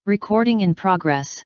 Recording in progress.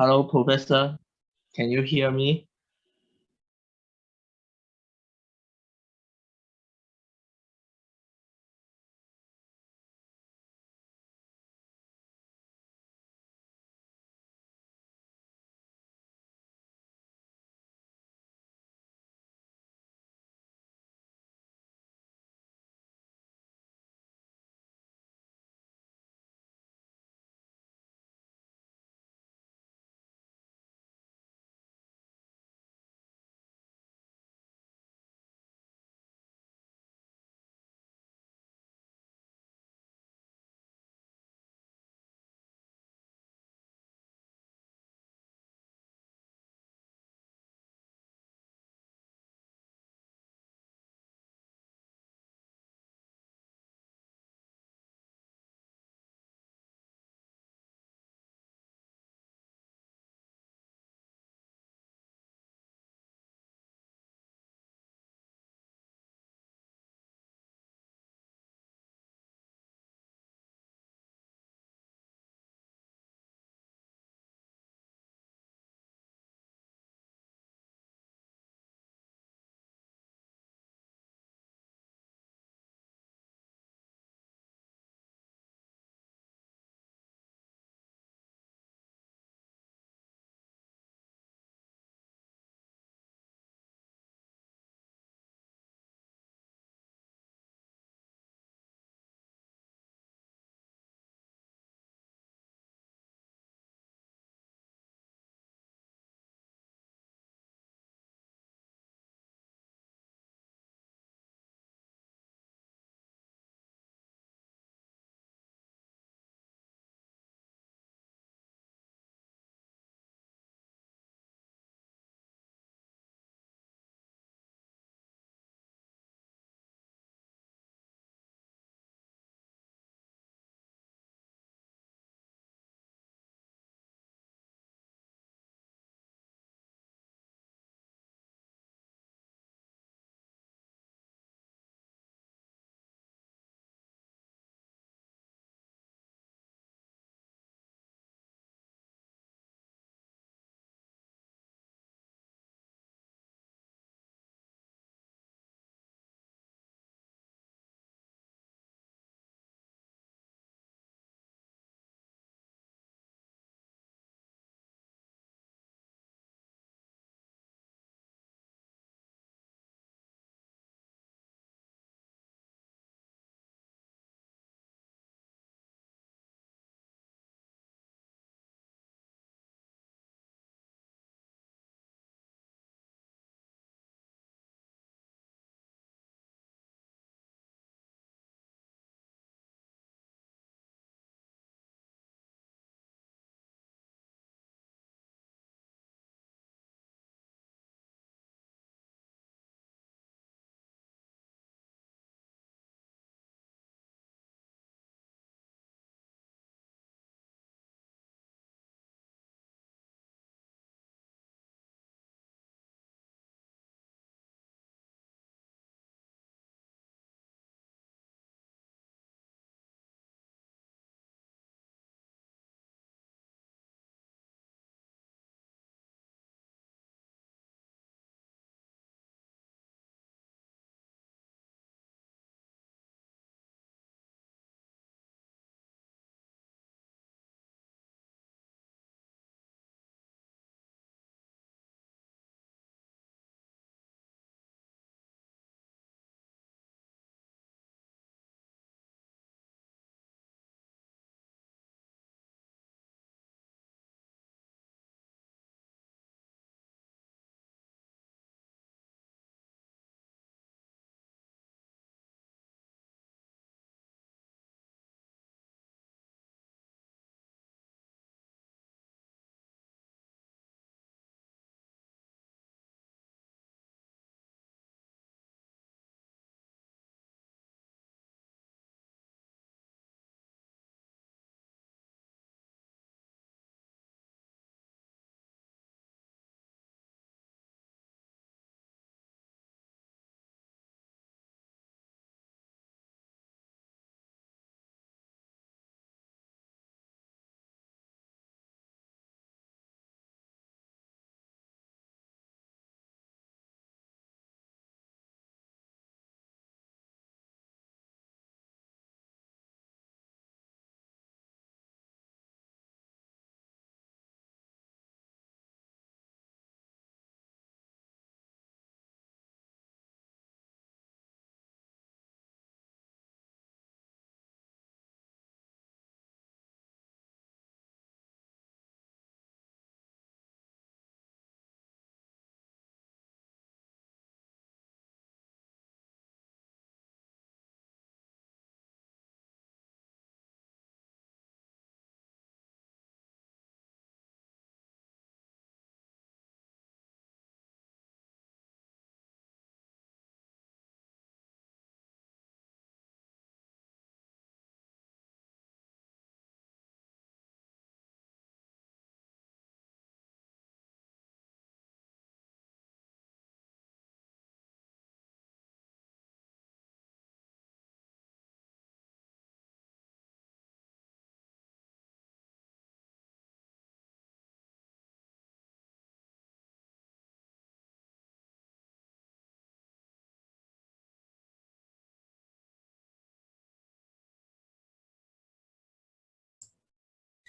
Hello, Professor. Can you hear me?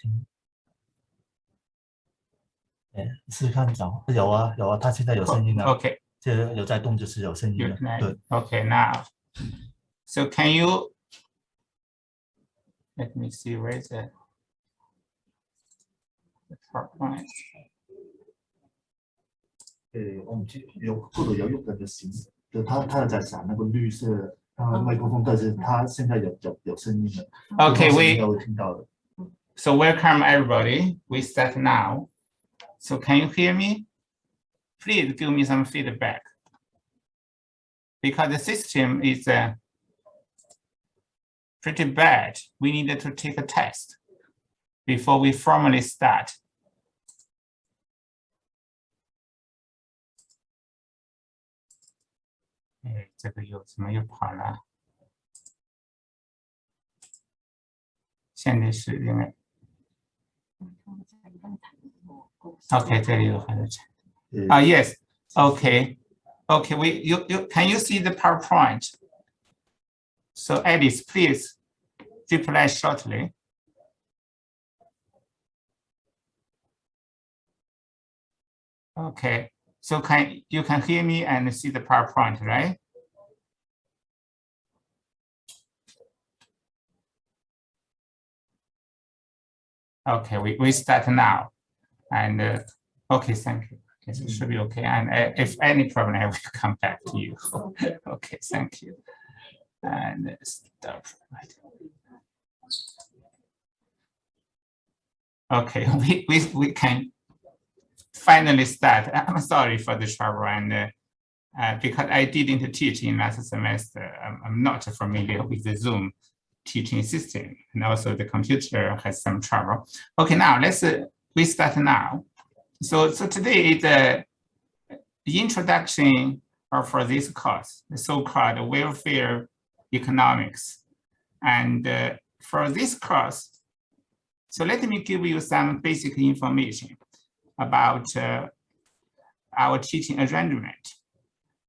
听。哎，试试看找，有啊有啊，它现在有声音了。Okay. 这有在动就是有声音了。对。Okay, now. So can you let me see where is the PowerPoint? 我们有或者有用的形式，就它在闪那个绿色，麦克风，但是它现在有声音了。Okay, 有听到的。So welcome everybody. We start now. So can you hear me? Please give me some feedback. Because the system is pretty bad. We need to take a test before we formally start. Okay, 这里有很多 chat. Yes. Okay. Okay. Can you see the PowerPoint? So Alice, please reply shortly. Okay. So you can hear me and see the PowerPoint, right? Okay, we start now. And okay, thank you. Okay, so it should be okay. And if any problem, I will come back to you. Okay, thank you. And stop. Okay, we can finally start. I'm sorry for the trouble, and because I didn't teach in last semester, I'm not familiar with the Zoom teaching system, and also the computer has some trouble. Okay, now we start now. So today is the introduction for this course, the so-called welfare economics. And for this course, so let me give you some basic information about our teaching arrangement.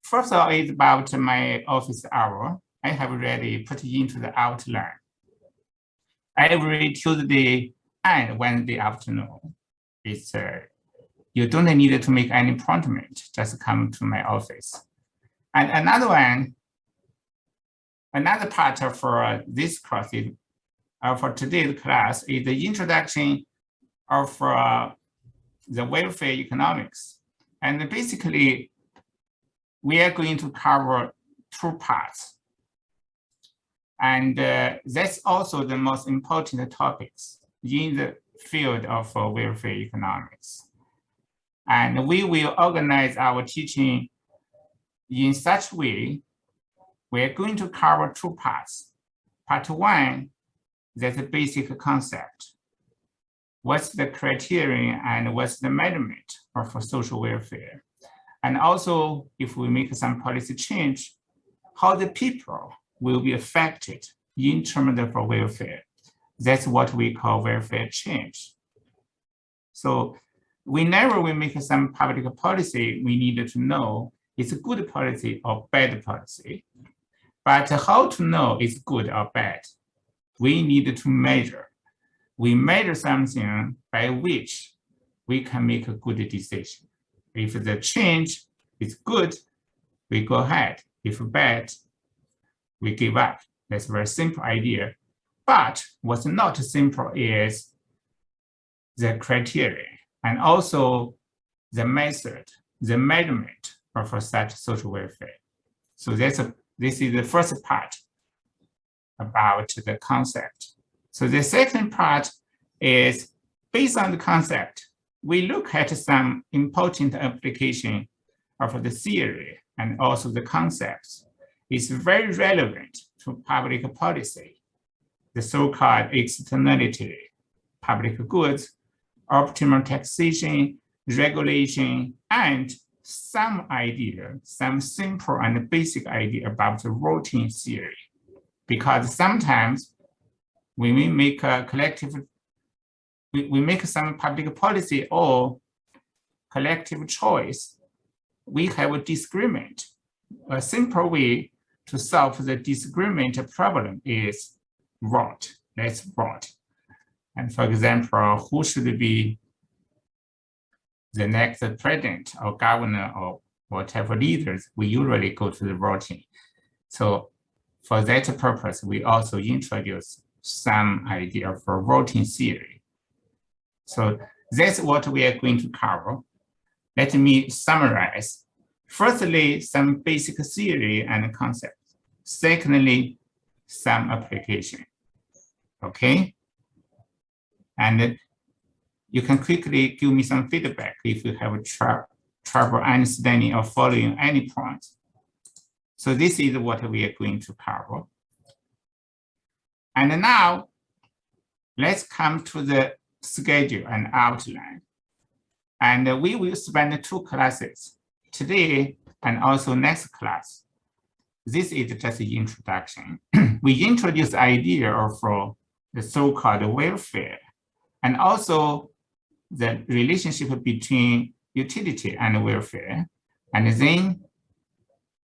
First of all, it's about my office hour. I have already put into the outline. Every Tuesday and Wednesday afternoon, it's you don't need to make any appointment, just come to my office. And another part for this course is, for today's class is the introduction of the welfare economics. And basically, we are going to cover two parts. And that's also the most important topics in the field of welfare economics. And we will organize our teaching in such a way, we're going to cover two parts. Part one, that's a basic concept. What's the criterion and what's the measurement for social welfare? And also, if we make some policy change, how the people will be affected in terms of welfare. That's what we call welfare change. So whenever we make some public policy, we need to know it's a good policy or bad policy. But how to know it's good or bad? We need to measure. We measure something by which we can make a good decision. If the change is good, we go ahead. If bad, we give up. That's a very simple idea. But what's not simple is the criteria and also the method, the measurement for such social welfare. So this is the first part about the concept. So the second part is based on the concept. We look at some important application of the theory and also the concepts. It's very relevant to public policy, the so-called externality, public goods, optimal taxation, regulation, and some idea, some simple and basic idea about the routine theory. Because sometimes when we make a collective, we make some public policy or collective choice, we have a disagreement. A simple way to solve the disagreement problem is vote. Let's vote. And for example, who should be the next president or governor or whatever leaders, we usually go to the voting. So for that purpose, we also introduce some idea for voting theory. So that's what we are going to cover. Let me summarize. Firstly, some basic theory and concepts. Secondly, some application. Okay? And you can quickly give me some feedback if you have trouble understanding or following any point. So this is what we are going to cover. And now, let's come to the schedule and outline. And we will spend 2 classes, today and also next class. This is just the introduction. We introduce the idea of the so-called welfare, and also the relationship between utility and welfare, and then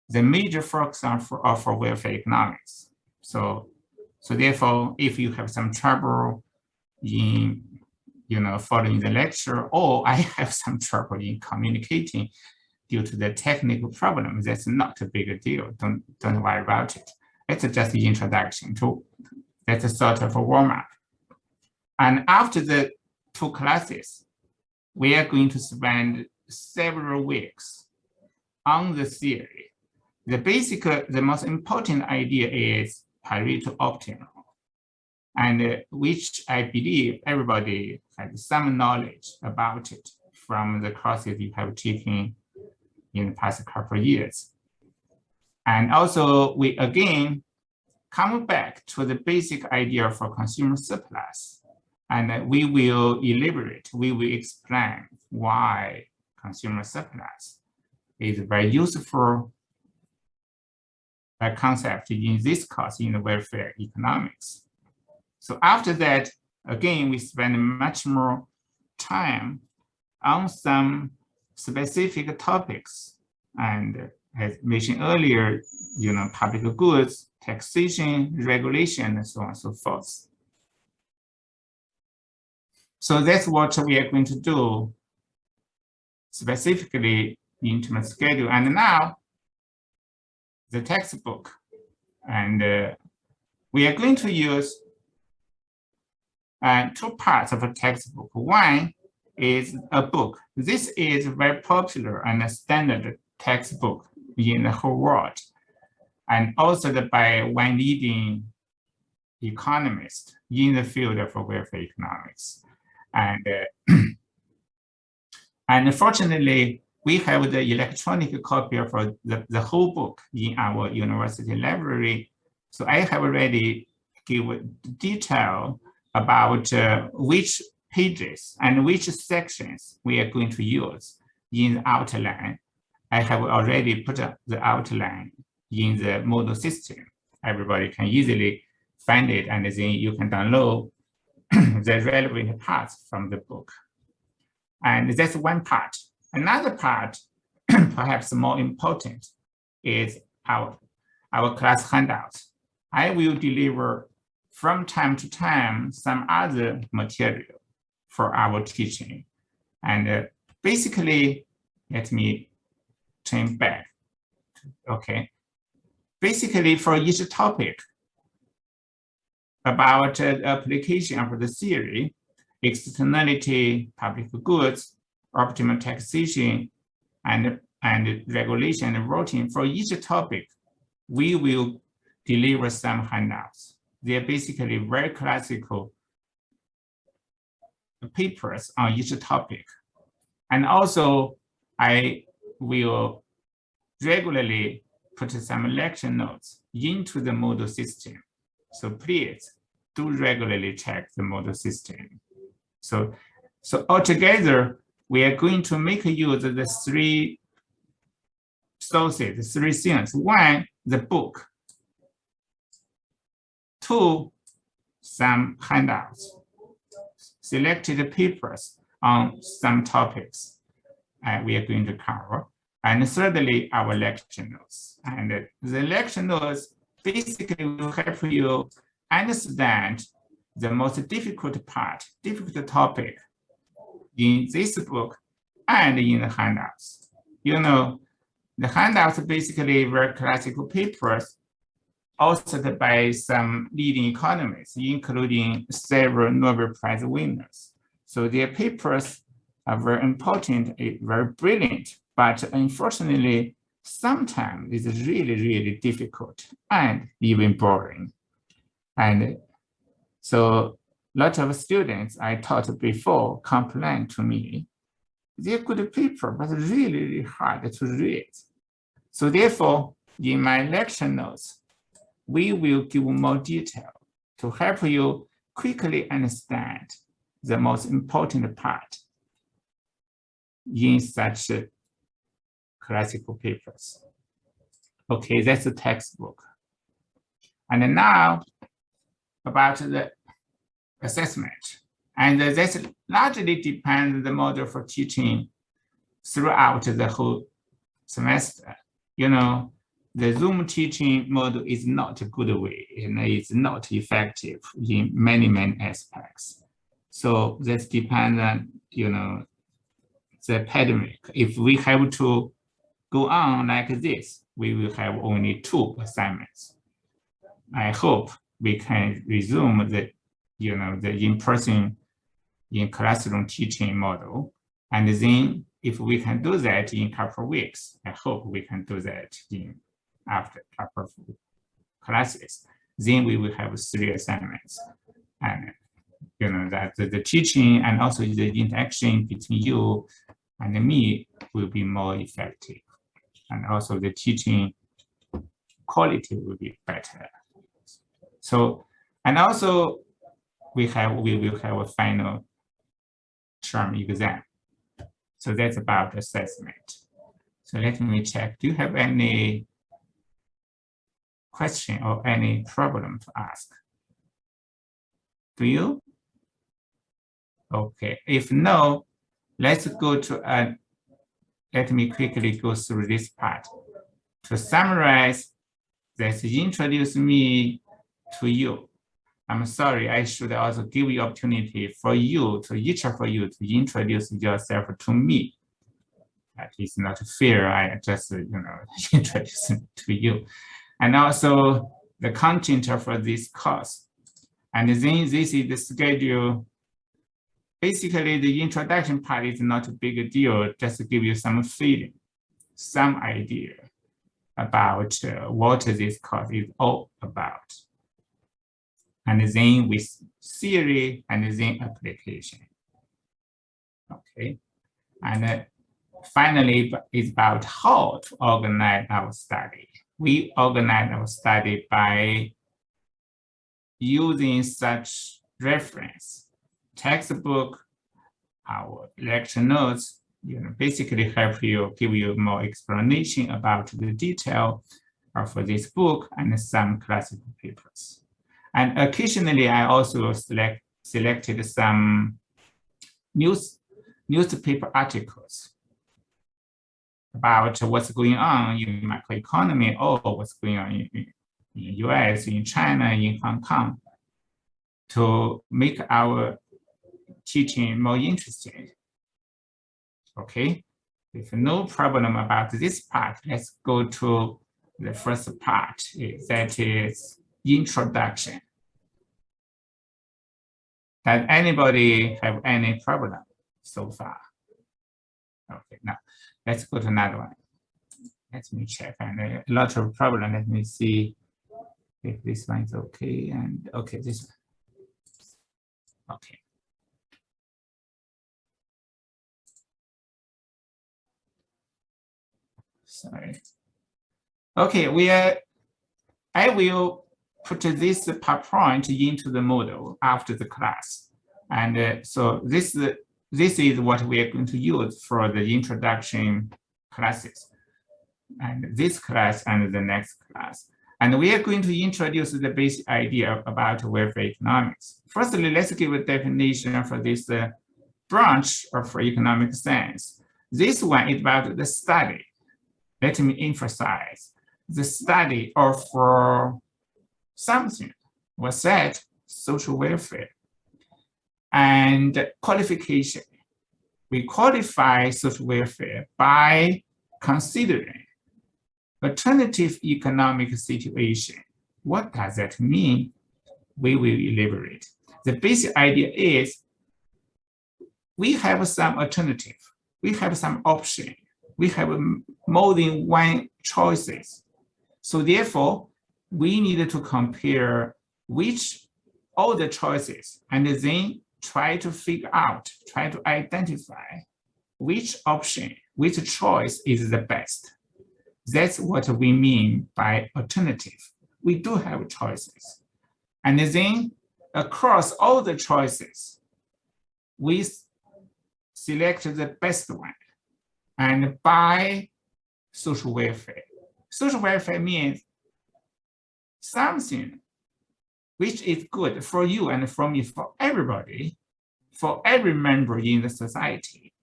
the major focus of welfare economics. So therefore, if you have some trouble in following the lecture, or I have some trouble in communicating due to the technical problem, that's not a big deal. Don't worry about it. It's just the introduction to that's a sort of a warm-up. And after the 2 classes, we are going to spend several weeks on the theory. The most important idea is Pareto optimal, and which I believe everybody has some knowledge about it from the courses you have taken in the past couple of years. And also, we again come back to the basic idea for consumer surplus, and we will elaborate, we will explain why consumer surplus is a very useful concept in this course in the welfare economics. So after that, again, we spend much more time on some specific topics, and as mentioned earlier, public goods, taxation, regulation, and so on and so forth. So that's what we are going to do specifically in terms of schedule. And now, the textbook. And we are going to use 2 parts of a textbook. One is a book. This is very popular and a standard textbook in the whole world, and also by one leading economist in the field of welfare economics. And unfortunately, we have the electronic copy of the whole book in our university library. So I have already given detail about which pages and which sections we are going to use in the outline. I have already put the outline in the Moodle system. Everybody can easily find it, and then you can download the relevant parts from the book. And that's one part. Another part, perhaps more important, is our class handouts. I will deliver from time to time some other material for our teaching. And basically, let me turn back. Okay. Basically, for each topic about the application of the theory, externality, public goods, optimal taxation, and regulation and voting, for each topic, we will deliver some handouts. They're basically very classical papers on each topic. And also, I will regularly put some lecture notes into the Moodle system. So please do regularly check the Moodle system. So altogether, we are going to make use of the 3 sources, 3 things. 1, the book. 2, some handouts, selected papers on some topics we are going to cover. And thirdly, our lecture notes. And the lecture notes basically will help you understand the most difficult topic in this book and in the handouts. You know, the handouts are basically very classical papers authored by some leading economists, including several Nobel Prize winners. So their papers are very important, very brilliant, but unfortunately, sometimes it's really, really difficult and even boring. And so a lot of students I taught before complain to me, they're good paper, but really, really hard to read. So therefore, in my lecture notes, we will give more detail to help you quickly understand the most important part in such classical papers. Okay, that's the textbook. And now about the assessment. And this largely depends on the model for teaching throughout the whole semester. You know, the Zoom teaching model is not a good way, and it's not effective in many, many aspects. So this depends on, you know, the pandemic. If we have to go on like this, we will have only 2 assignments. I hope we can resume the, you know, the in-person in classroom teaching model. And then if we can do that in a couple of weeks, I hope we can do that after a couple of classes. Then we will have 3 assignments. And you know that the teaching and also the interaction between you and me will be more effective. And also the teaching quality will be better. So, and also we will have a final term exam. So that's about assessment. So let me check. Do you have any question or any problem to ask? Do you? Okay, if no, let's go to, let me quickly go through this part. To summarize, let's introduce me to you. I'm sorry, I should also give you opportunity for you, to each of you to introduce yourself to me. That is not fair, I just, you know, introduce to you. And also the content for this course. And then this is the schedule. Basically, the introduction part is not a big deal, just to give you some feeling, some idea about what this course is all about. And then with theory and then application. Okay, and finally, it's about how to organize our study. We organize our study by using such reference, textbook, our lecture notes, you know, basically help you, give you more explanation about the detail of this book and some classical papers. And occasionally, I also selected some newspaper articles about what's going on in macroeconomy or what's going on in US, in China, in Hong Kong, to make our teaching more interesting. Okay, if no problem about this part, let's go to the first part, that is introduction. Does anybody have any problem so far? Okay, now let's go to another one. Let me check, and a lot of problem. Let me see if this one is okay, and okay, this one. Okay. Sorry. Okay, I will put this PowerPoint into the model after the class. And so this is what we are going to use for the introduction classes. And this class and the next class. And we are going to introduce the basic idea about welfare economics. Firstly, let's give a definition for this branch of economic science. This one is about the study. Let me emphasize the study of something was said social welfare. And qualification, we qualify social welfare by considering alternative economic situation. What does that mean? We will elaborate. The basic idea is we have some alternative, we have some option, we have more than one choices. So therefore, we need to compare all the choices and then try to figure out, try to identify which option, which choice is the best. That's what we mean by alternative. We do have choices. And then across all the choices, we select the best one and buy social welfare. Social welfare means something which is good for you and for me, for everybody, for every member in the society.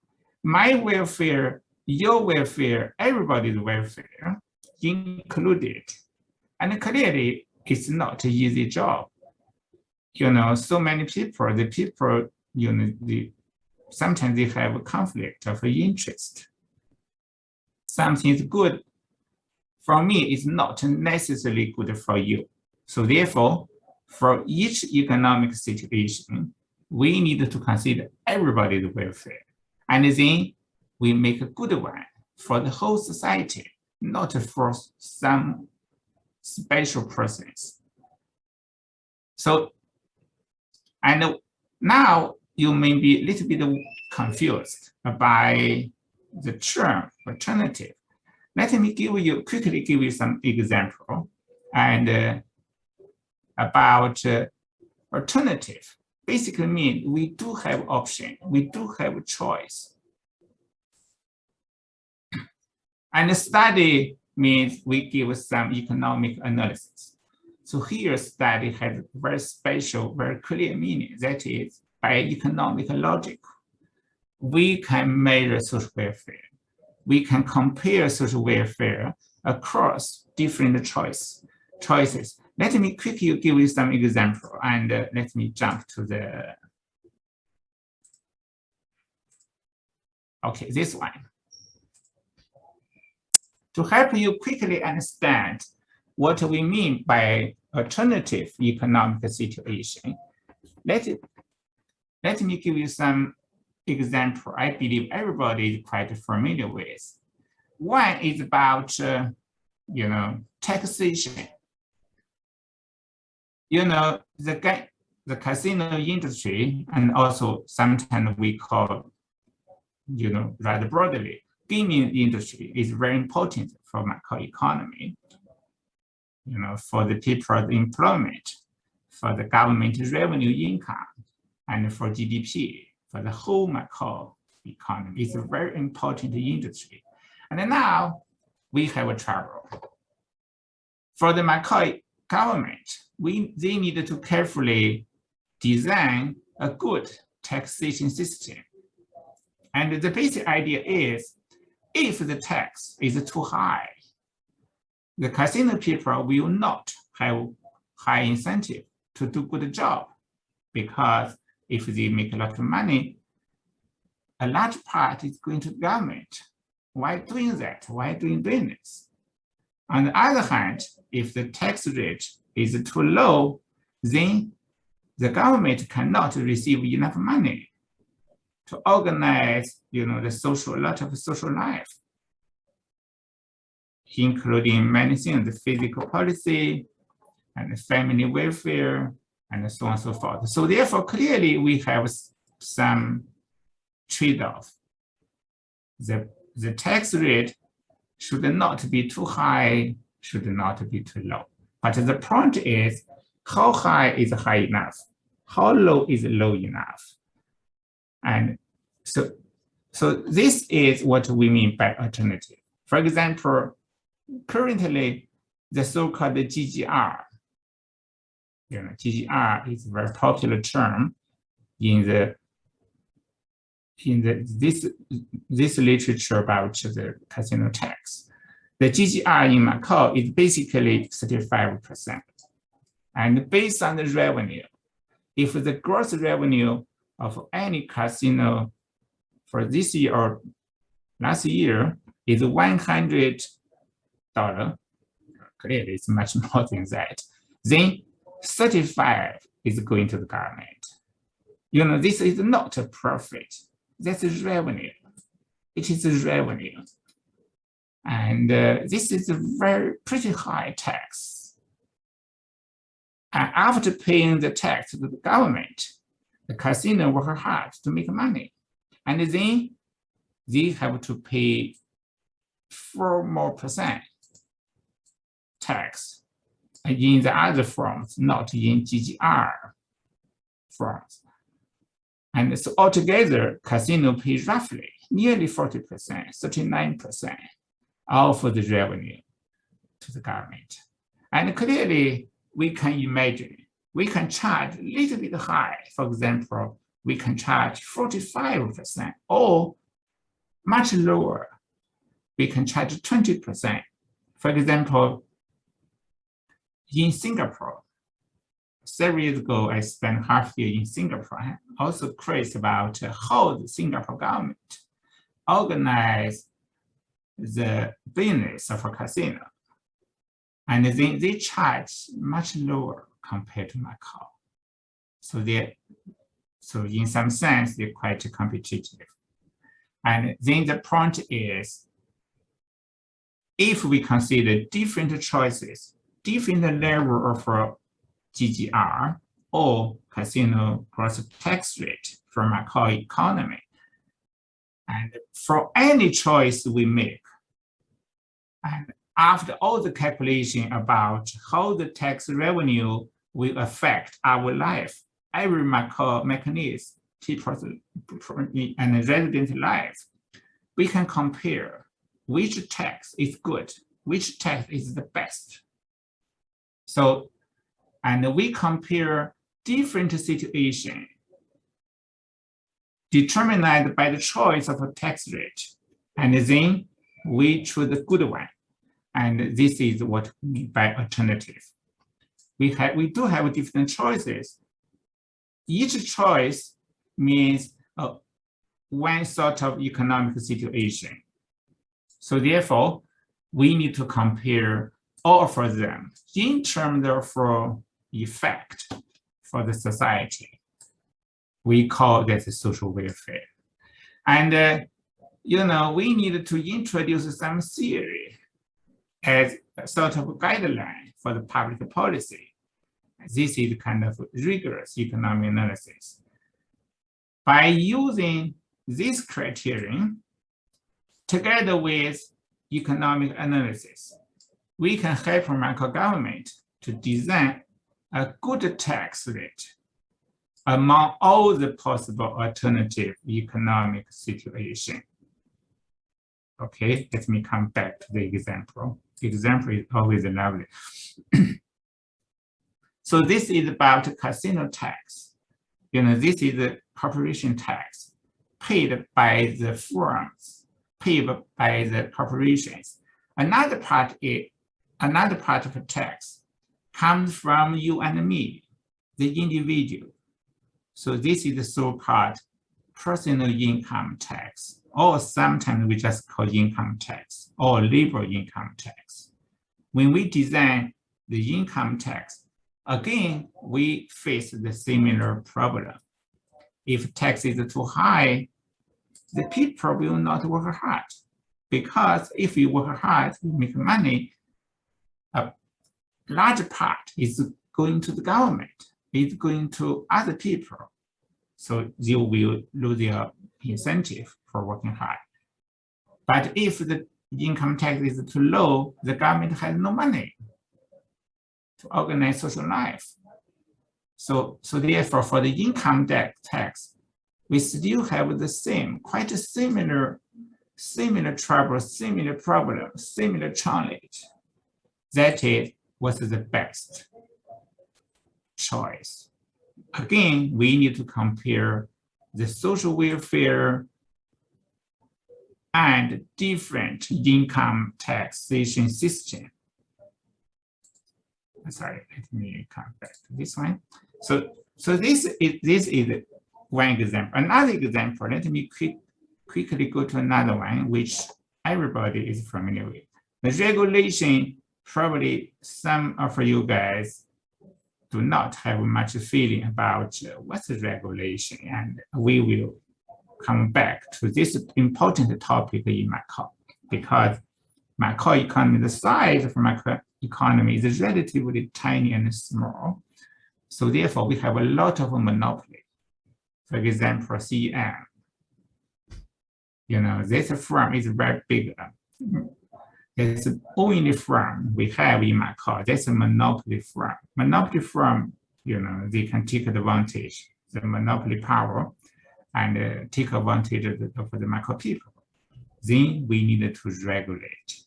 My welfare, your welfare, everybody's welfare included. And clearly, it's not an easy job. So many people, sometimes they have a conflict of interest. Something is good for me is not necessarily good for you. So therefore, for each economic situation, we need to consider everybody's welfare. And then we make a good one for the whole society, not for some special persons. So, and now you may be a little bit confused by the term alternative. Let me quickly give you some example and about alternative. Basically means we do have option, we do have choice. And study means we give some economic analysis. So here study has very special, very clear meaning. That is, by economic logic, we can measure social welfare. We can compare social welfare across different choices. Let me quickly give you some example and let me jump to this one. To help you quickly understand what we mean by alternative economic situation, let me give you some example I believe everybody is quite familiar with. One is about, taxation. The casino industry, and also sometimes we call, rather broadly, gaming industry is very important for macroeconomy, for the people's employment, for the government revenue income, and for GDP, for the whole macro economy. It's a very important industry. And now we have a trouble. For the macro government, they need to carefully design a good taxation system. And the basic idea is, if the tax is too high, the casino people will not have high incentive to do good job, because if they make a lot of money, a large part is going to the government. Why doing that? Why doing this? On the other hand, if the tax rate is too low, then the government cannot receive enough money to organize, a lot of social life, including many things, the physical policy and family welfare, and so on and so forth. So therefore, clearly we have some trade-off. The tax rate should not be too high, should not be too low. But the point is, how high is high enough? How low is low enough? And so this is what we mean by alternative. For example, currently, the so-called GGR, GGR is a very popular term in this literature about the casino tax. The GGR in Macau is basically 35%. And based on the revenue, if the gross revenue of any casino for this year or last year is $100, clearly it's much more than that, then 35 is going to the government. You know, this is not a profit, that's revenue. It is revenue. And this is a pretty high tax. And after paying the tax to the government, the casino work hard to make money. And then they have to pay 4% more tax in the other forms, not in GGR forms. And so altogether, casino pay roughly nearly 40%, 39% of the revenue to the government. And clearly, we can imagine, we can charge a little bit high. For example, we can charge 45% or much lower. We can charge 20%. For example, in Singapore, several years ago, I spent half a year in Singapore. I'm also curious about how the Singapore government organized the business of a casino. And then they charge much lower compared to Macau. So in some sense, they're quite competitive. And then the point is, if we consider different choices, different level of GGR or casino gross tax rate for Macau economy, and for any choice we make, and after all the calculation about how the tax revenue will affect our life, every Macau mechanism, people's and resident life, we can compare which tax is good, which tax is the best. So, and we compare different situations determined by the choice of a tax rate, and then we choose the good one. And this is what we mean by alternative. We do have different choices. Each choice means one sort of economic situation. So therefore, we need to compare all of them in terms of effect for the society. We call that social welfare. And you know, we need to introduce some theory as a sort of guideline for the public policy. This is kind of rigorous economic analysis. By using this criterion, together with economic analysis, we can help Macau government to design a good tax rate among all the possible alternative economic situation. Okay, let me come back to the example. The example is always lovely. So this is about casino tax. You know, this is the corporation tax paid by the firms, paid by the corporations. Another part of the tax comes from you and me, the individual. So this is the so-called personal income tax, or sometimes we just call income tax or labor income tax. When we design the income tax, again, we face the similar problem. If tax is too high, the people will not work hard, because if you work hard, you make money, a large part is going to the government, it's going to other people. So they will lose their incentive for working hard. But if the income tax is too low, the government has no money to organize social life. So therefore, for the income tax, we still have the same, quite a similar trouble, similar problem, similar challenge. That is, what's the best choice? Again, we need to compare the social welfare and different income taxation system. Sorry, let me come back to this one. So So this is one example. Another example, let me quickly go to another one, which everybody is familiar with. The regulation, probably some of you guys do not have much feeling about what's the regulation, and we will come back to this important topic in macro, because macroeconomy, the size of macroeconomy is relatively tiny and small. So therefore, we have a lot of monopoly. For example, CM. This firm is very big. It's the only firm we have in macro. That's a monopoly firm. Monopoly firm, they can take advantage of the monopoly power and take advantage of the macro people. Then we need to regulate.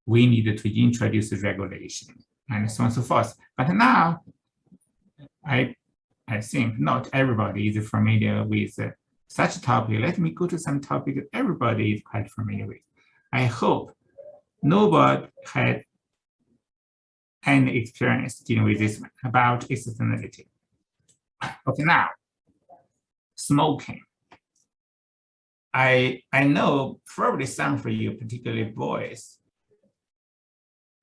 We need to introduce regulation and so on and so forth. But now, I think not everybody is familiar with such a topic. Let me go to some topic that everybody is quite familiar with. I hope nobody had any experience dealing with this one about externality. Okay, now, smoking. I know probably some of you, particularly boys,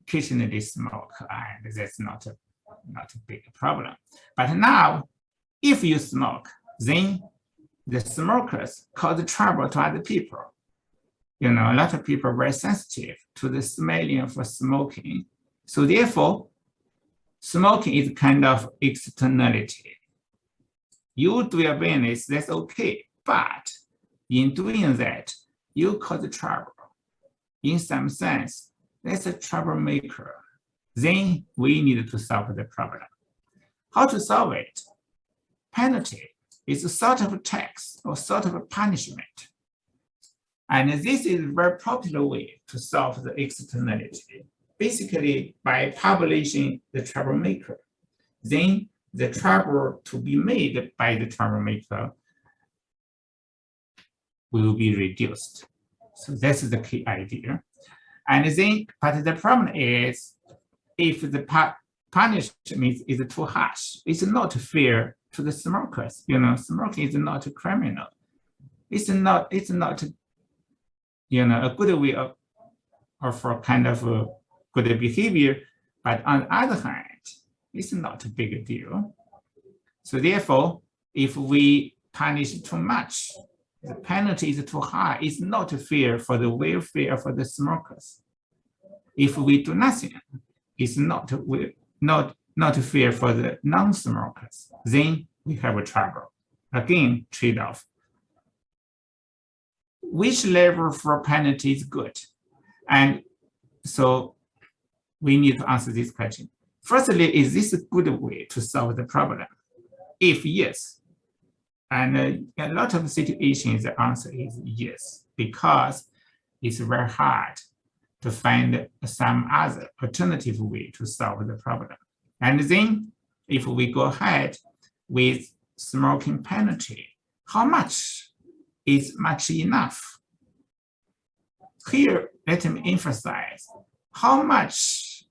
occasionally smoke, and that's not a big problem. But now, if you smoke, then the smokers cause trouble to other people. A lot of people are very sensitive to the smelling of smoking. So therefore, smoking is kind of externality. You do your business, that's okay. But in doing that, you cause trouble. In some sense, that's a troublemaker. Then we need to solve the problem. How to solve it? Penalty is a sort of a tax or sort of a punishment. And this is a very popular way to solve the externality. Basically, by publishing the troublemaker, then the trouble to be made by the troublemaker will be reduced. So that's the key idea. And then, but the problem is, if the punishment is too harsh, it's not fair to the smokers. Smoking is not a criminal. It's not a good way of for kind of a good behavior. But on the other hand, it's not a big deal. So therefore, if we punish too much, the penalty is too high. It's not fair for the welfare for the smokers. If we do nothing, it's not fair for the non-smokers. Then we have a trouble. Again, trade-off. Which level for penalty is good? And so we need to answer this question. Firstly, is this a good way to solve the problem? If yes, and a lot of situations, the answer is yes, because it's very hard to find some other alternative way to solve the problem. And then if we go ahead with smoking penalty, how much is much enough? Here, let me emphasize, how much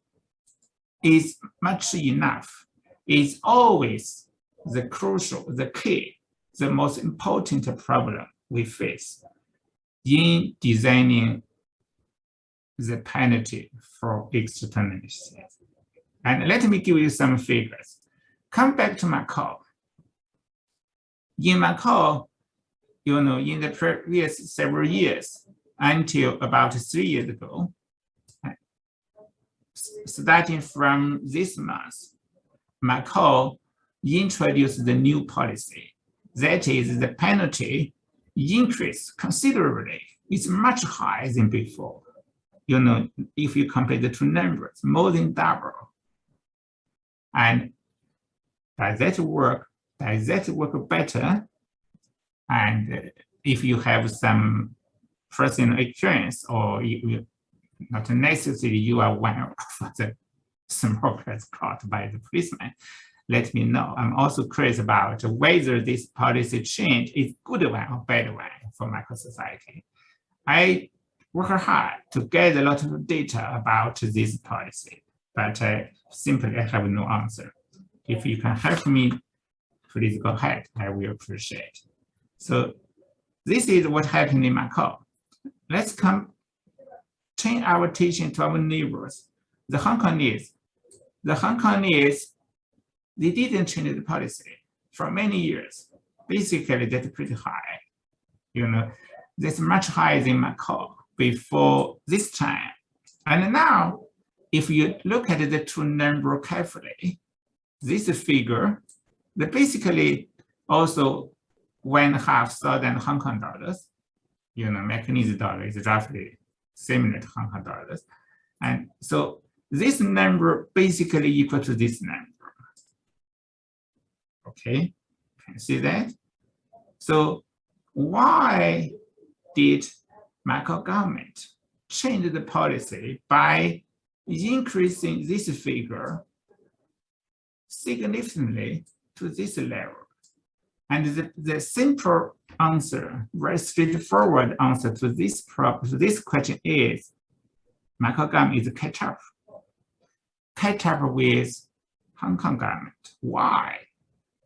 is much enough is always the crucial, the key, the most important problem we face in designing the penalty for externalities. And let me give you some figures. Come back to Macau. In Macau, in the previous several years, until about 3 years ago, starting from this month, Macau introduced the new policy. That is, the penalty increased considerably. It's much higher than before. If you compare the two numbers, more than double. And does that work better? And if you have some personal experience, or you not necessarily you are one of the smokers caught by the policeman, let me know. I'm also curious about whether this policy change is good one or bad one for Macau society. I work hard to get a lot of data about this policy, but simply I have no answer. If you can help me please go ahead. I will appreciate. So this is what happened in Macau. Let's turn our attention to our neighbors, the Hong Kongese. The Hong Kongese, they didn't change the policy for many years. Basically, that's pretty high. That's much higher than Macau before this time. And now, if you look at the two numbers carefully, this figure, that basically also 1,500 Hong Kong dollars. Macanese dollar is roughly similar to Hong Kong dollars. And so this number basically equal to this number. Okay, can you see that? So why did Macau government change the policy by increasing this figure significantly to this level? And the simple answer, very straightforward answer to this problem, to this question is Macau government is catch up with Hong Kong government. Why?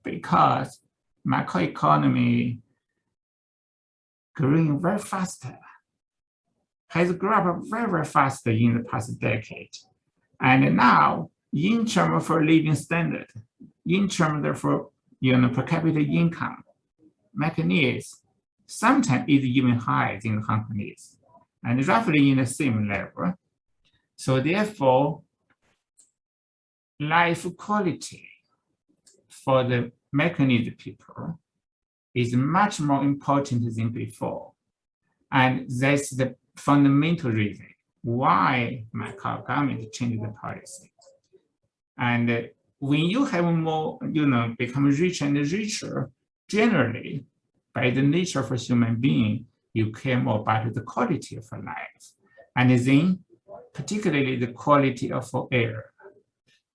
Because Macau economy growing very fast, has grown up very, very fast in the past decade. And now, in terms of living standard, in terms of per capita income, Macanese sometimes is even higher than Hong Kongese, and roughly in the same level. So therefore, life quality for the Macanese people is much more important than before. And that's the fundamental reason why Macau government changed the policy. And when you have more, become richer and richer, generally, by the nature of a human being, you care more about the quality of life. And then, particularly the quality of air.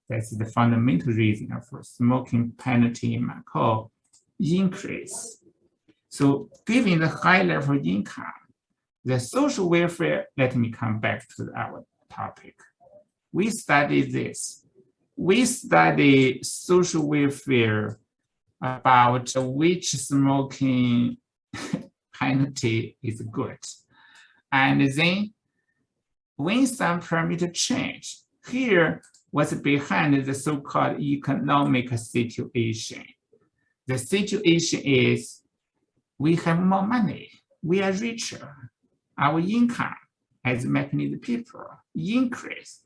That's the fundamental reason of smoking penalty in Macau increase. So given the high level of income, the social welfare, let me come back to our topic. We study this. We study social welfare about which smoking penalty is good. And then when some parameter change, here what's behind the so-called economic situation. The situation is we have more money, we are richer, our income as Macanese people increase.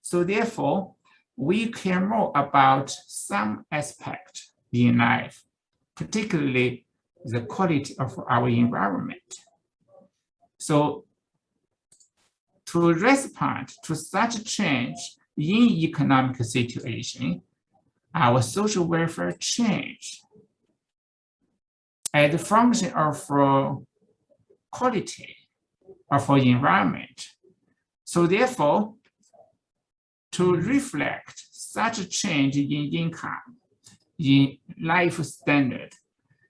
So therefore, we care more about some aspect in life, particularly the quality of our environment. So to respond to such a change in economic situation, our social welfare change as a function of quality of our environment. So therefore, to reflect such a change in income, in life standard,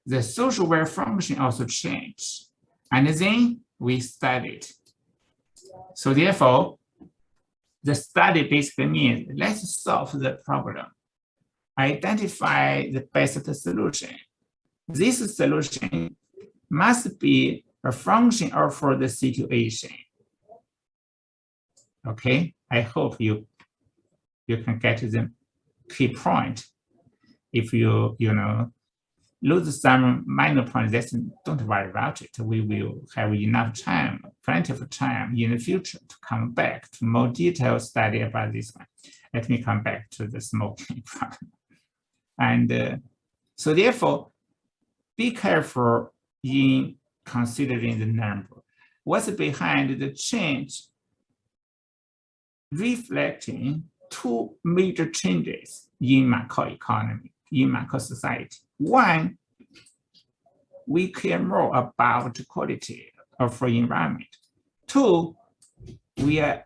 the social welfare function also changed. And then we studied. So therefore, the study basically means let's solve the problem, identify the best solution. This solution must be a function of the situation. Okay, I hope you can get the key point. If you lose some minor points, don't worry about it. We will have enough time, plenty of time in the future to come back to more detailed study about this one. Let me come back to the smoking problem. And so therefore, be careful in considering the number. What's behind the change? Reflecting two major changes in Macau economy, in Macau society. One, we care more about the quality of our environment. Two, we are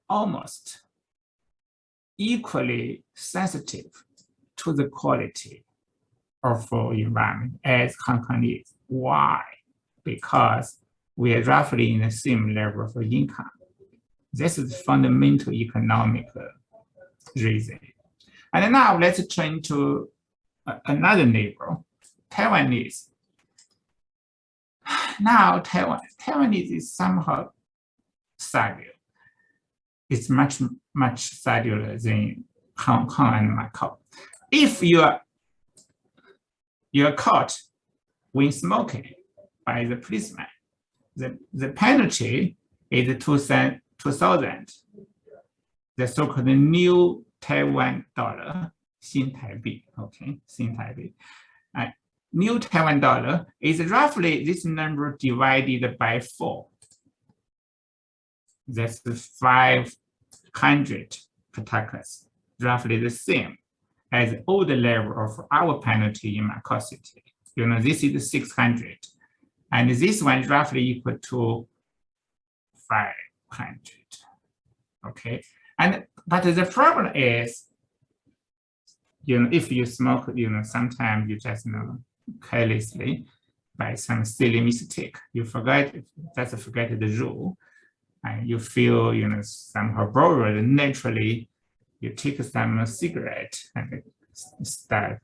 almost equally sensitive to the quality of our environment as Hong Kongese. Why? Because we are roughly in the same level of income. This is fundamental economic reason. And now let's turn to another neighbor, Taiwanese. Now Taiwanese is somehow savvier. It's much savvier than Hong Kong and Macau. If you're caught when smoking by the policeman, the penalty is 2,000, the so-called new Taiwan dollar, 新台币, okay, 新台币. New Taiwan dollar is roughly this number divided by 4. That's 500 patakas, roughly the same as the old level of our penalty in Macau City. You know, this is 600, and this one is roughly equal to 500. Okay, but the problem is, you know, if you smoke, you know, sometimes you just, you know, carelessly, by some silly mistake, you forget the rule, and you feel, you know, somehow bored. Naturally, you take some cigarette and start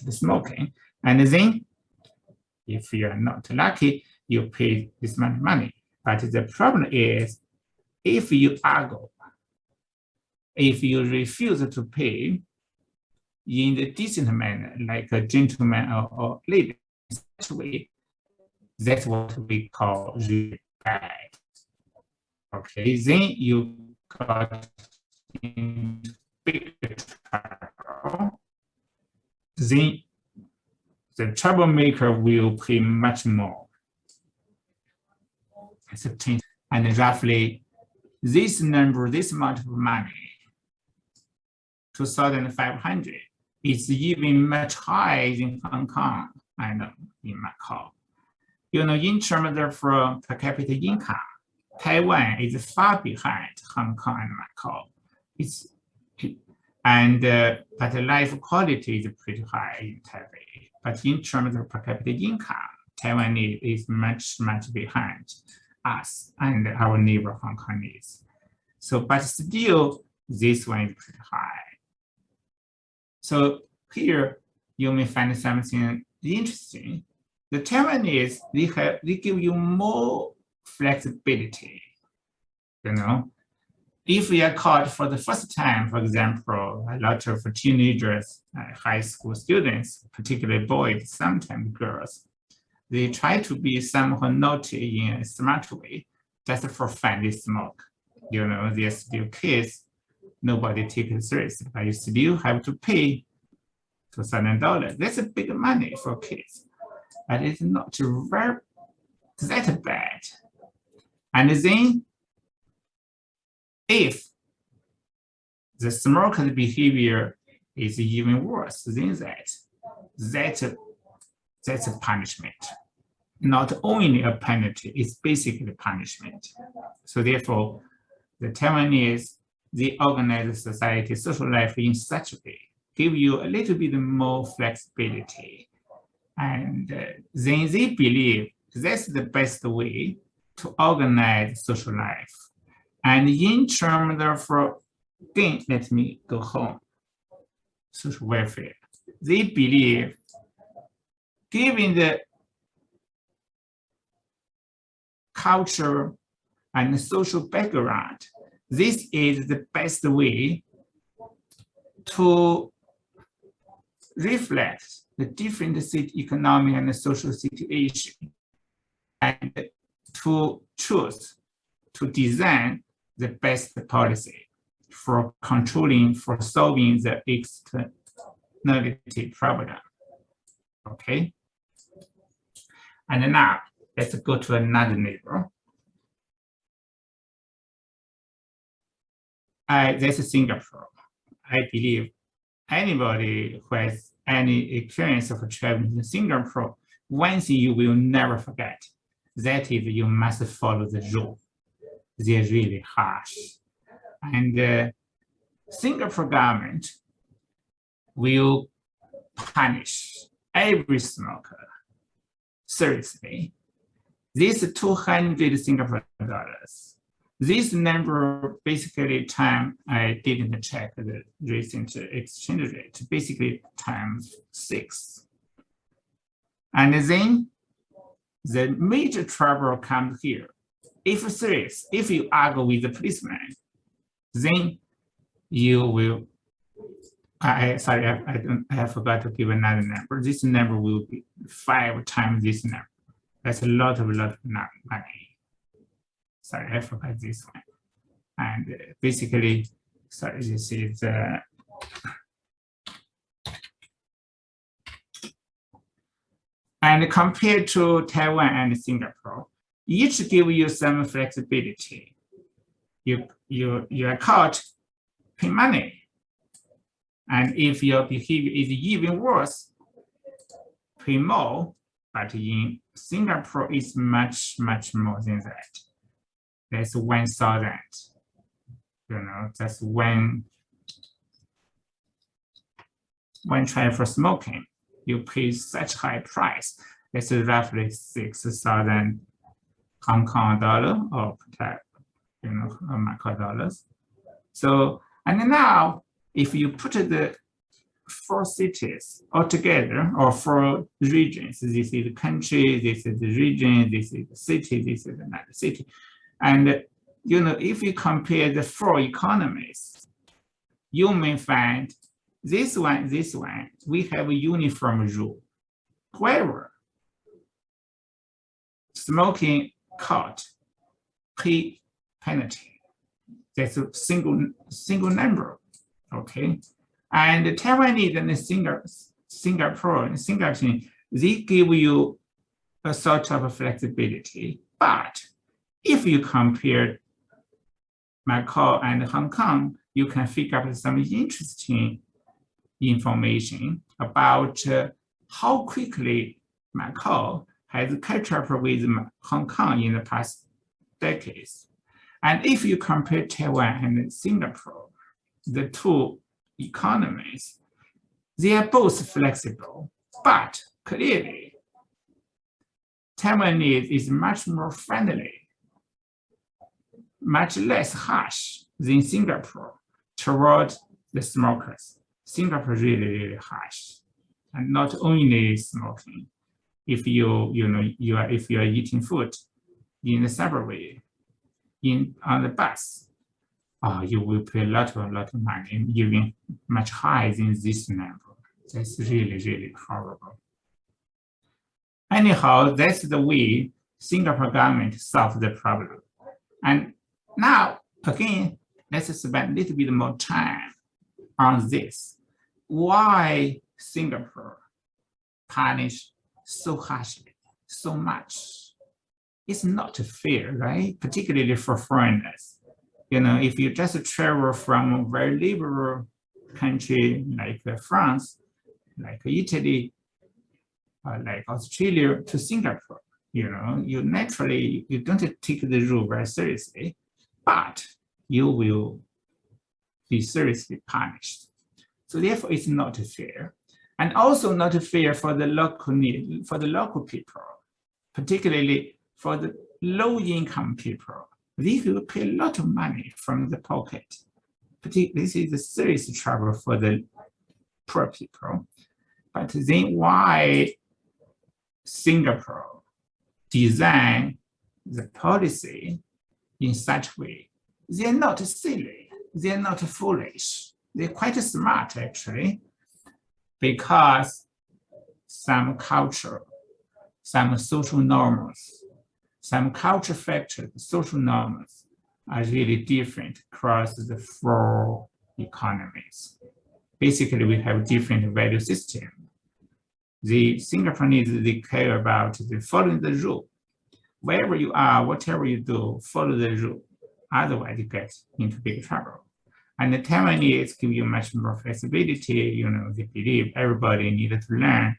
smoking, and then, if you are not lucky, you pay this much money. But the problem is, if you argue, if you refuse to pay in the decent manner, like a gentleman or lady, that's what we call really bad. Okay, then you got into big trouble. Then the troublemaker will pay much more. And roughly this number, this amount of money, 2,500, is even much higher in Hong Kong and in Macau. You know, in terms of per capita income, Taiwan is far behind Hong Kong and Macau. But the life quality is pretty high in Taipei. But in terms of per capita income, Taiwan is much behind us and our neighbor Hong Kongese. So, but still, this one is pretty high. So here you may find something interesting. The Taiwanese, they give you more flexibility. You know, if you are caught for the first time, for example, a lot of teenagers, high school students, particularly boys, sometimes girls, they try to be somehow naughty in a smart way, just for fun, they smoke. You know, they're still kids, nobody takes it seriously, but you still have to pay $2,000. That's a big money for kids, but it's not very that bad. And then, if the smoker's behavior is even worse than that's a punishment. Not only a penalty, it's basically punishment. So therefore, the Taiwanese, they organize society, social life in such a way, give you a little bit more flexibility. And then they believe that's the best way to organize social life. And in terms of, again, let me go home, social welfare, they believe, given the culture and social background, this is the best way to reflect the different economic and social situation, and to choose to design the best policy for controlling, for solving the externality problem. Okay. And now let's go to another neighbor. This is Singapore. I believe anybody who has any experience of traveling to Singapore, one thing you will never forget, that is you must follow the rule. They're really harsh. And Singapore government will punish every smoker seriously. This 200 Singapore dollars This number basically time, I didn't check the recent exchange rate, basically times 6. And then the major trouble comes here. If you argue with the policeman, then you will, I forgot to give another number. This number will be 5 times this number. That's a lot of money. Sorry, I forgot this one. And basically, sorry, this is and compared to Taiwan and Singapore, each give you some flexibility. You are caught pay money. And if your behavior is even worse, pay more. But in Singapore, it's much more than that. That's 1,000. You know, that's one try for smoking. You pay such high price. That's roughly 6,000 Hong Kong dollar or Macau dollars. So, and now if you put the 4 cities all together, or 4 regions, this is the country, this is the region, this is the city, this is another city. And if you compare the 4 economies, you may find this one, we have a uniform rule. However, smoking caught, pay penalty. That's a single number, okay? And Taiwanese and Singapore, they give you a sort of flexibility. But if you compare Macau and Hong Kong, you can figure out some interesting information about how quickly Macau has catch up with Hong Kong in the past decades. And if you compare Taiwan and Singapore, the 2 economies, they are both flexible, but clearly, Taiwanese is much more friendly, much less harsh than Singapore toward the smokers. Singapore really harsh, and not only smoking. If if you are eating food in the subway, on the bus, you will pay a lot of money, even much higher than this number. That's really horrible. Anyhow, that's the way Singapore government solved the problem. And now, again, let's spend a little bit more time on this. Why Singapore punished so harshly, so much? It's not fair, right? Particularly for foreigners. If you just travel from a very liberal country like France, like Italy, like Australia to Singapore, you naturally, you don't take the rule very seriously, but you will be seriously punished. So therefore, it's not fair. And also not fair for the local people, particularly for the low-income people. They will pay a lot of money from the pocket. This is a serious trouble for the poor people. But then why Singapore design the policy in such a way? They're not silly, they're not foolish. They're quite smart, actually, because some culture, some social norms, some culture factors, social norms are really different across the 4 economies. Basically, we have different value system. The Singaporeans, they care about following the rule. Wherever you are, whatever you do, follow the rule. Otherwise, you get into big trouble. And the Taiwanese give you much more flexibility. They believe everybody needs to learn.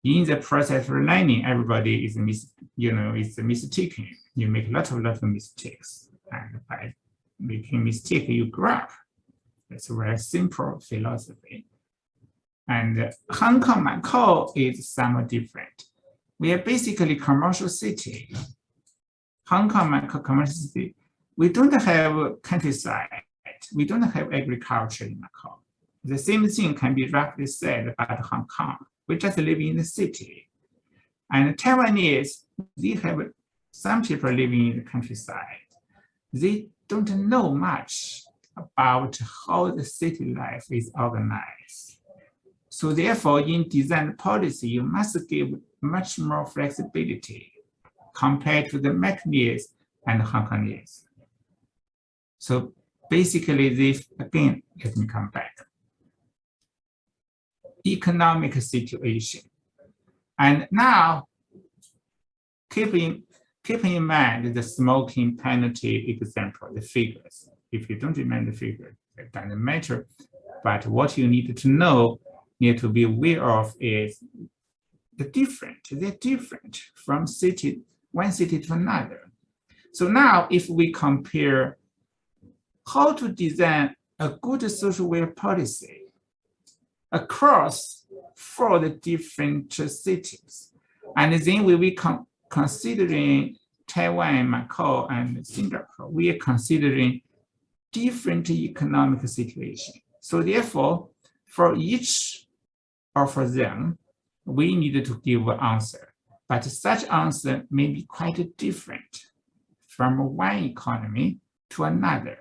In the process of learning, everybody is mistaken. You make a lot of mistakes, and by making mistake, you grow up. It's a very simple philosophy. And Hong Kong, Macau is somewhat different. We are basically commercial city. Hong Kong, Macau commercial city. we don't have countryside. We don't have agriculture in Macau. The same thing can be roughly said about Hong Kong. We just live in the city. And Taiwanese, they have some people living in the countryside. They don't know much about how the city life is organized. So therefore, in design policy, you must give much more flexibility compared to the Macanese and Hong Kongese. So basically, this, again, let me come back. Economic situation. And now, keep in mind the smoking penalty example, the figures. If you don't remember the figure, it doesn't matter. But what you need to know, need to be aware of is they're different from one city to another. So now if we compare how to design a good social welfare policy across 4 different cities, and then we will considering Taiwan, Macau, and Singapore, we are considering different economic situation. So therefore, for each of them, we need to give an answer. But such answer may be quite different from one economy to another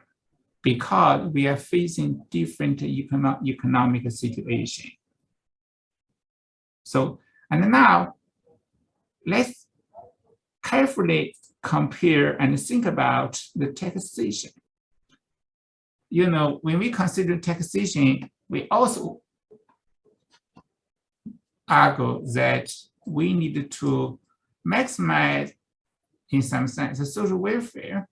because we are facing different economic situation. So, and now let's carefully compare and think about the taxation. You know, when we consider taxation, we also argue that we need to maximize, in some sense, the social welfare.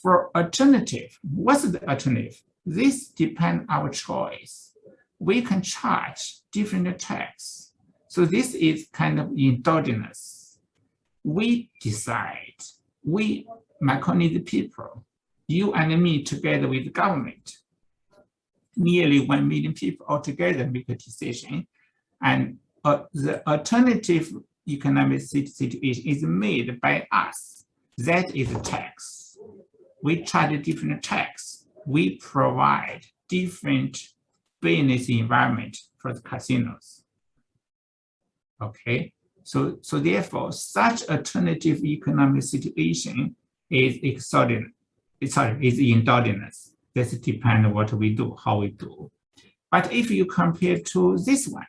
For alternative, what's the alternative? This depends on our choice. We can charge different tax. So this is kind of endogenous. We decide, we Macanese people, you and me together with the government, nearly 1 million people altogether make a decision. And the alternative economic situation is made by us. That is a tax. We charge a different tax. We provide different business environment for the casinos. Okay, so therefore, such alternative economic situation is exogenous. Is endogenous. That depends on what we do, how we do. But if you compare to this one,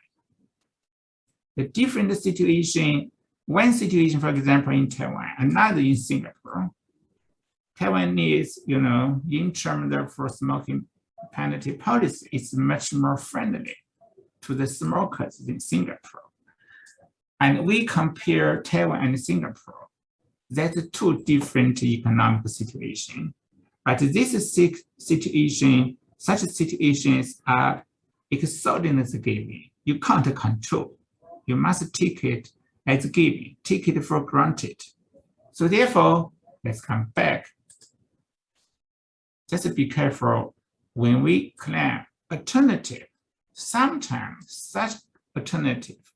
the different situation, one situation, for example, in Taiwan, another in Singapore, Taiwanese, you know, in terms of for smoking penalty policy, is much more friendly to the smokers in Singapore. And we compare Taiwan and Singapore. That's 2 different economic situations. But this situation, such situations are exogenous giving. You can't control. You must take it as given, take it for granted. So therefore, let's come back. Just be careful when we claim alternative. Sometimes such alternative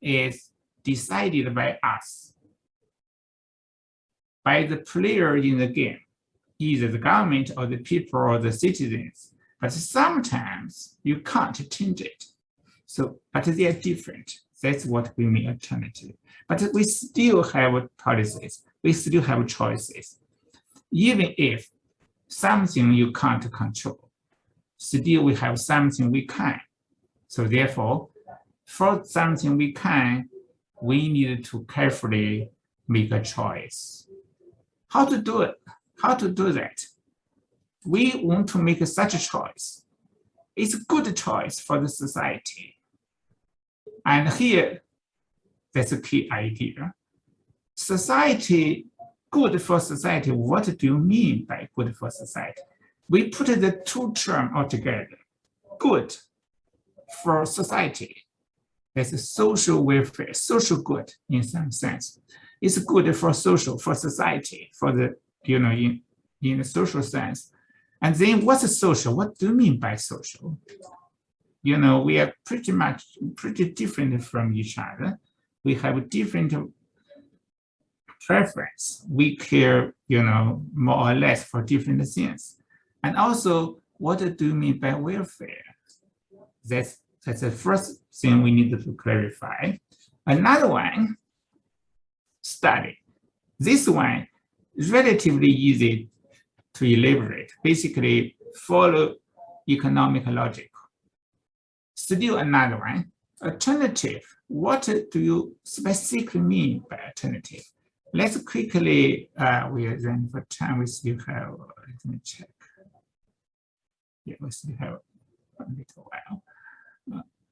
is decided by us, by the player in the game, either the government or the people or the citizens. But sometimes you can't change it. So, but they are different. That's what we mean alternative. But we still have policies. We still have choices. Even if something you can't control, still we have something we can. So therefore, for something we can, we need to carefully make a choice. How to do it? How to do that? We want to make such a choice. It's a good choice for the society. And here, that's a key idea. Society, good for society, what do you mean by good for society? We put the 2 terms altogether. Good for society. That's a social welfare, social good in some sense. It's good for social, for society, for the, you know, in a social sense. And then what's a social? What do you mean by social? You know, we are pretty different from each other. We have different preference. We care, more or less for different things. And also, what do you mean by welfare? That's the first thing we need to clarify. Another one, study. This one is relatively easy to elaborate. Basically, follow economic logic. Still another one, alternative. What do you specifically mean by alternative? Let's quickly, we are running for time. We still have, let me check. Yeah, we still have a little while,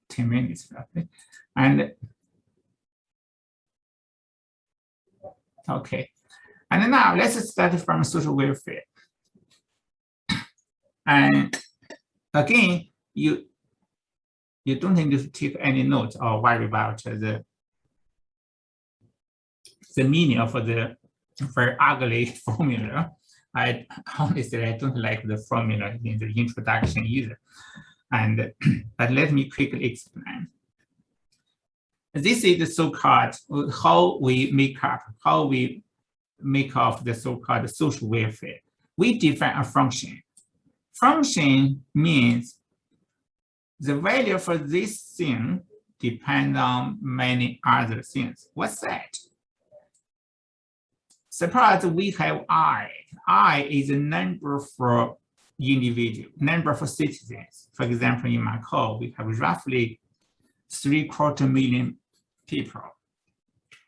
10 minutes roughly. And okay, and now let's start from social welfare. And again, you don't need to take any notes or worry about the meaning of the very ugly formula. Honestly, I don't like the formula in the introduction either. And but let me quickly explain. This is the so-called how we make up the so-called social welfare. We define a function. Function means the value for this thing depends on many other things. What's that? Suppose we have I. I is a number for individual, number for citizens. For example, in Macau, we have roughly 3/4 million people.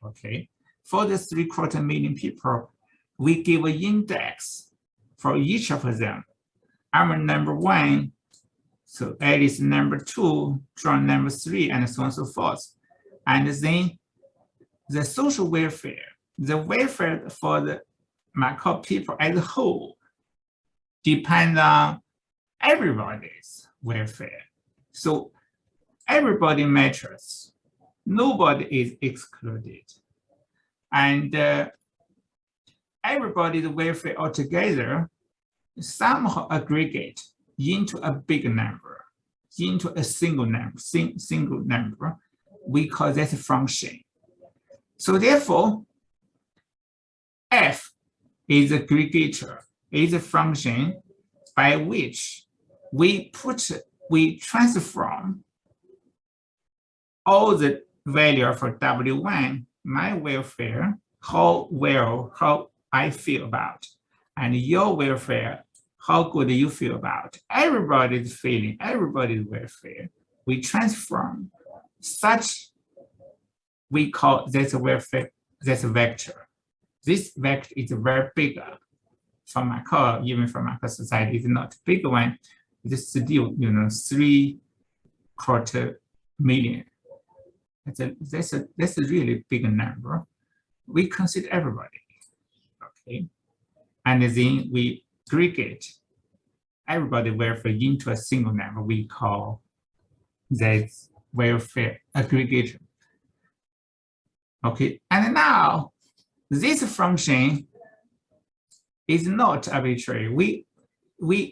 Okay, for the 3/4 million people, we give an index for each of them. I'm number 1, so Alice number 2, John number 3, and so on and so forth. And then the social welfare, the welfare for the Macau people as a whole depends on everybody's welfare. So everybody matters. Nobody is excluded. And everybody's welfare altogether somehow aggregate into a big number, into a single number. We call that a function. So therefore, F is a aggregator, is a function by which we transform all the value for W1, my welfare, how I feel about, and your welfare, how good you feel about, everybody's feeling, everybody's welfare. We transform such, we call that welfare, that's a vector. This vector is very big for Macau, even for Macau society, it's not a big one. It's still, 3/4 million. That's a really big number. We consider everybody, okay? And then we aggregate everybody welfare into a single number. We call that welfare aggregator. Okay, and now this function is not arbitrary. We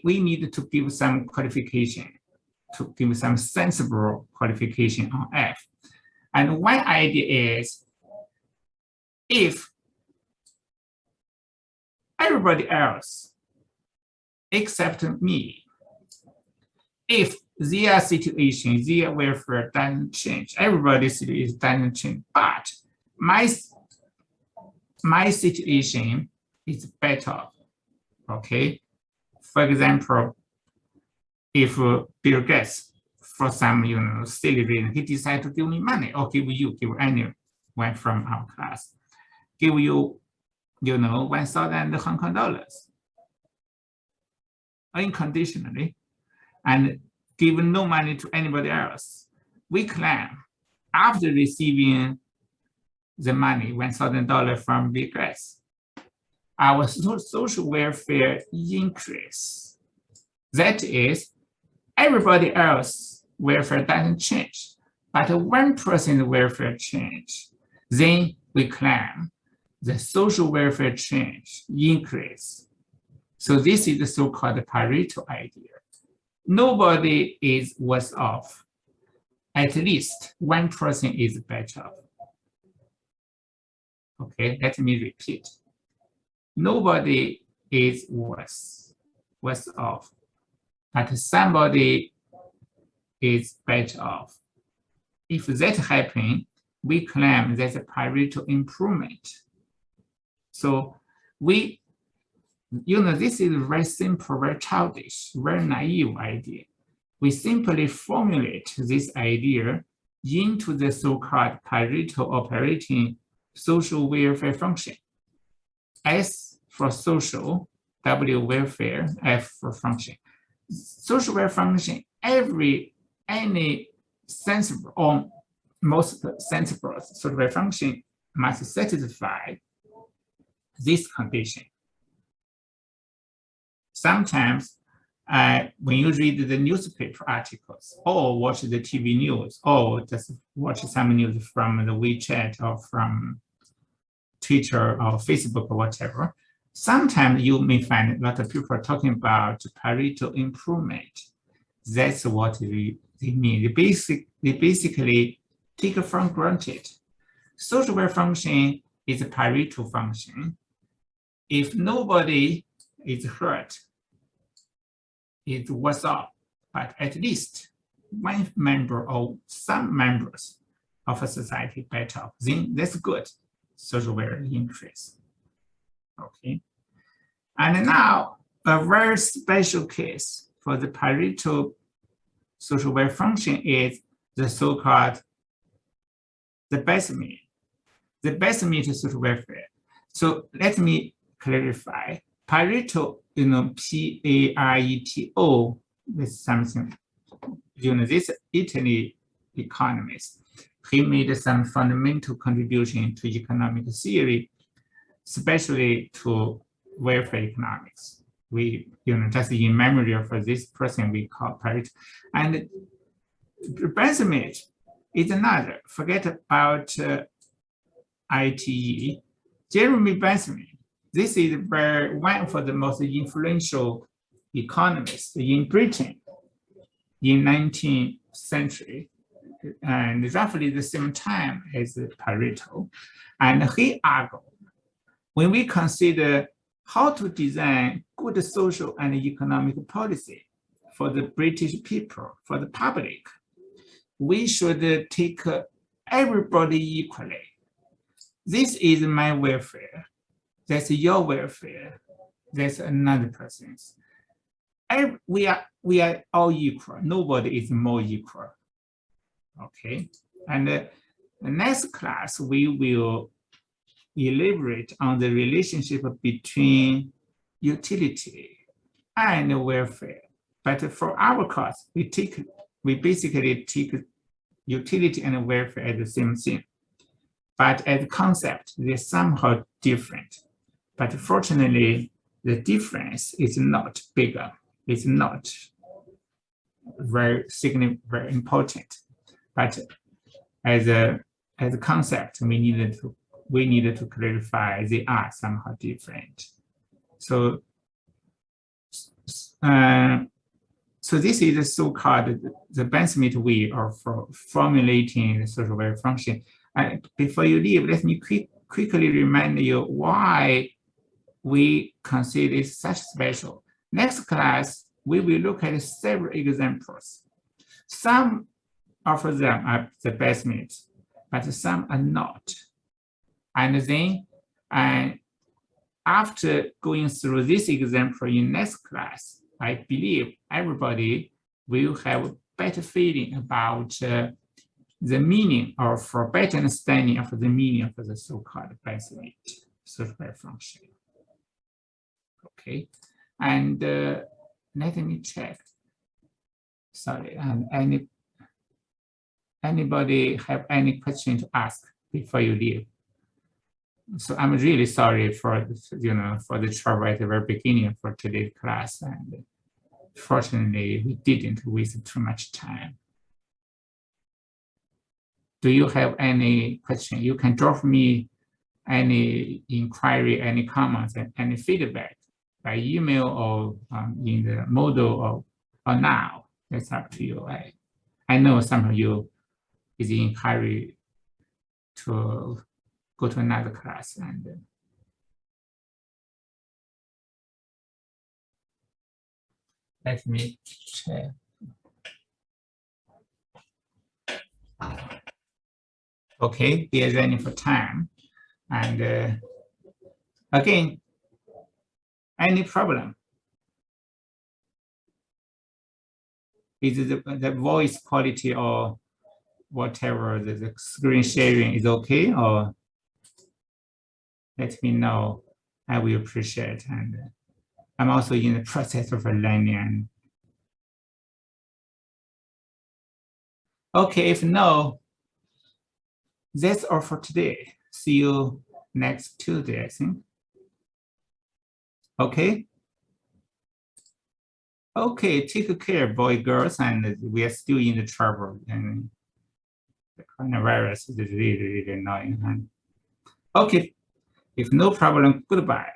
need to give some qualification, to give some sensible qualification on F. And one idea is, if everybody else except me, if their situation, their welfare doesn't change, everybody's situation doesn't change, but my situation is better, okay? For example, if Bill Gates, for some silly reason, he decided to give me money, or give anyone from our class, give you, 1,000 Hong Kong dollars unconditionally, and give no money to anybody else. We claim, after receiving the money, $1,000 from Bill Gates, our social welfare increase. That is, everybody else welfare doesn't change, but one person's welfare change. Then we claim the social welfare change increase. So this is the so-called Pareto idea. Nobody is worse off. At least one person is better. Okay, let me repeat. Nobody is worse off, but somebody is better off. If that happens, we claim that's a Pareto improvement. So we, this is a very simple, very childish, very naive idea. We simply formulate this idea into the so-called Pareto operating social welfare function. S for social, W welfare, F for function. Social welfare function, any sensible or most sensible social welfare function must satisfy this condition. Sometimes when you read the newspaper articles or watch the TV news or just watch some news from the WeChat or from Twitter or Facebook or whatever, sometimes you may find a lot of people are talking about Pareto improvement. That's what they mean. They basically take it for granted. Social welfare function is a Pareto function. If nobody is hurt, it's worse off, but at least one member or some members of a society better off, then that's good. Social welfare increase. Okay. And now a very special case for the Pareto social welfare function is the so-called the best mean. The best mean to social welfare. So let me clarify. Pareto, P-A-R-E-T-O is something, this Italy economist, he made some fundamental contribution to economic theory, especially to welfare economics. We, just in memory of this person we call Pareto. And Bentham is another, forget about ITE. Jeremy Bentham, this is one of the most influential economists in Britain in 19th century, and roughly the same time as Pareto. And he argued, when we consider how to design good social and economic policy for the British people, for the public, we should take everybody equally. This is my welfare. That's your welfare. That's another person's. We are all equal. Nobody is more equal. Okay. And the next class, we will elaborate on the relationship between utility and welfare. But for our course, we basically take utility and welfare as the same thing. But as a concept, they're somehow different. But fortunately, the difference is not bigger. It's not very significant, very important. But as a concept, we needed to clarify they are somehow different. So this is the so-called the Bentham way of formulating the social welfare function. Before you leave, let me quickly remind you why we consider it such special. Next class, we will look at several examples. Some of them are the best means, but some are not. And then after going through this example in next class, I believe everybody will have a better feeling about the meaning or for better understanding of the meaning of the so-called Bentham social welfare function. Okay, and let me check. Sorry, anybody have any question to ask before you leave? So I'm really sorry for for the trouble at the very beginning for today's class, and fortunately we didn't waste too much time. Do you have any question? You can drop me any inquiry, any comments, and any feedback by email or in the Moodle or now. That's up to you. I know some of you is in hurry to go to another class and let me check. Okay, we are running for time. And again, any problem? Is the voice quality or whatever, the screen sharing is okay? Or let me know. I will appreciate. And I'm also in the process of learning. Okay, if no, that's all for today. See you next Tuesday, I think. Okay. Okay, take care, boys, girls, and we are still in the trouble. And the coronavirus is really, really annoying. Okay, if no problem, goodbye.